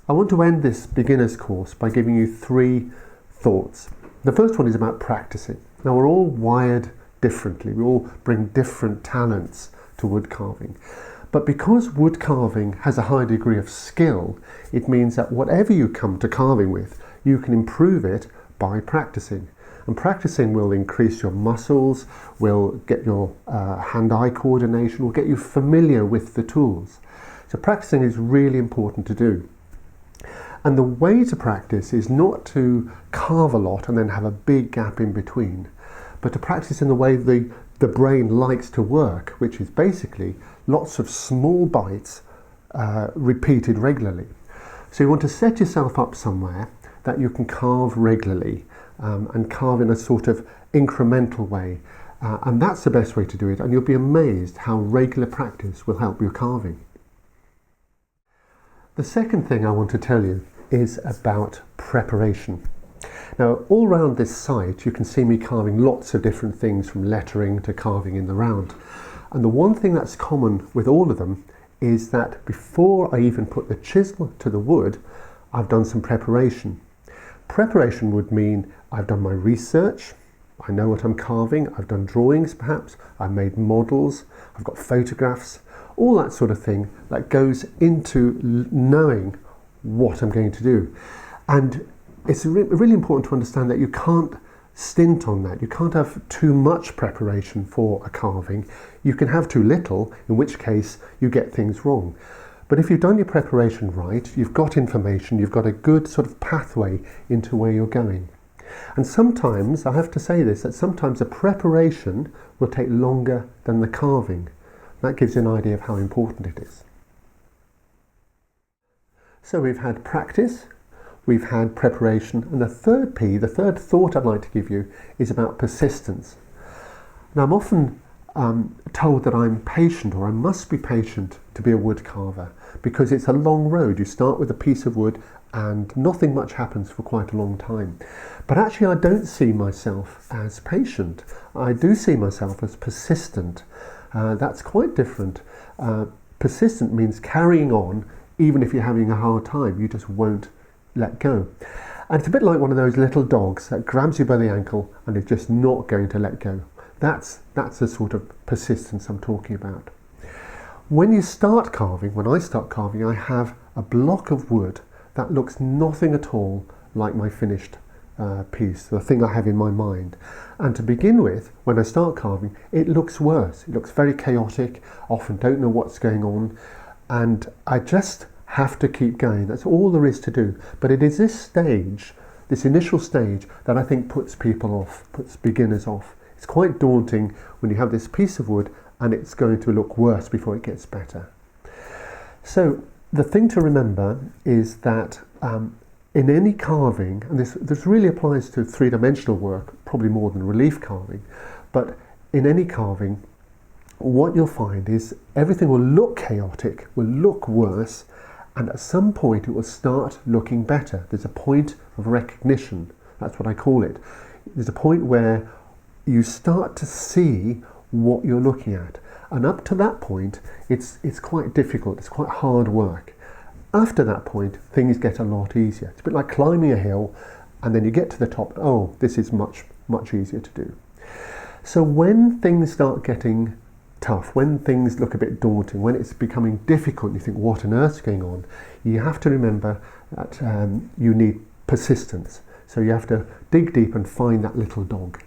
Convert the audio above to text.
I want to end this beginner's course by giving you 3 thoughts. The first one is about practicing. Now, we're all wired differently. We all bring different talents to wood carving. But because wood carving has a high degree of skill, it means that whatever you come to carving with, you can improve it by practicing. And practicing will increase your muscles, will get your hand-eye coordination, will get you familiar with the tools. So practicing is really important to do. And the way to practice is not to carve a lot and then have a big gap in between, but to practice in the way the brain likes to work, which is basically lots of small bites repeated regularly. So you want to set yourself up somewhere that you can carve regularly and carve in a sort of incremental way. And that's the best way to do it, and you'll be amazed how regular practice will help your carving. The second thing I want to tell you is about preparation. Now, all around this site you can see me carving lots of different things, from lettering to carving in the round. And the one thing that's common with all of them is that before I even put the chisel to the wood, I've done some preparation. Preparation would mean I've done my research, I know what I'm carving, I've done drawings perhaps, I've made models, I've got photographs, all that sort of thing that goes into knowing what I'm going to do. And it's really important to understand that you can't stint on that. You can't have too much preparation for a carving. You can have too little, in which case you get things wrong. But if you've done your preparation right, you've got information, you've got a good sort of pathway into where you're going. And sometimes, I have to say this, that sometimes the preparation will take longer than the carving. That gives you an idea of how important it is. So we've had practice, we've had preparation, and the third P, the third thought I'd like to give you, is about persistence. Now, I'm often told that I'm patient, or I must be patient to be a wood carver, because it's a long road. You start with a piece of wood and nothing much happens for quite a long time. But actually I don't see myself as patient. I do see myself as persistent. That's quite different. Persistent means carrying on even if you're having a hard time. You just won't let go. And it's a bit like one of those little dogs that grabs you by the ankle and is just not going to let go. That's the sort of persistence I'm talking about. When you start carving, when I start carving, I have a block of wood that looks nothing at all like my finished piece, the thing I have in my mind. And to begin with, when I start carving, it looks worse. It looks very chaotic, often don't know what's going on, and I just have to keep going. That's all there is to do. But it is this stage, this initial stage, that I think puts people off, puts beginners off. It's quite daunting when you have this piece of wood and it's going to look worse before it gets better. So the thing to remember is that in any carving, and this really applies to three-dimensional work, probably more than relief carving, but in any carving, what you'll find is everything will look chaotic, will look worse, and at some point it will start looking better. There's a point of recognition, that's what I call it. There's a point where you start to see what you're looking at, and up to that point it's quite difficult, it's quite hard work. After that point things get a lot easier. It's a bit like climbing a hill, and then you get to the top, oh, this is much easier to do. So when things start getting tough, when things look a bit daunting, when it's becoming difficult, you think, what on earth's going on? You have to remember that you need persistence. So you have to dig deep and find that little dog.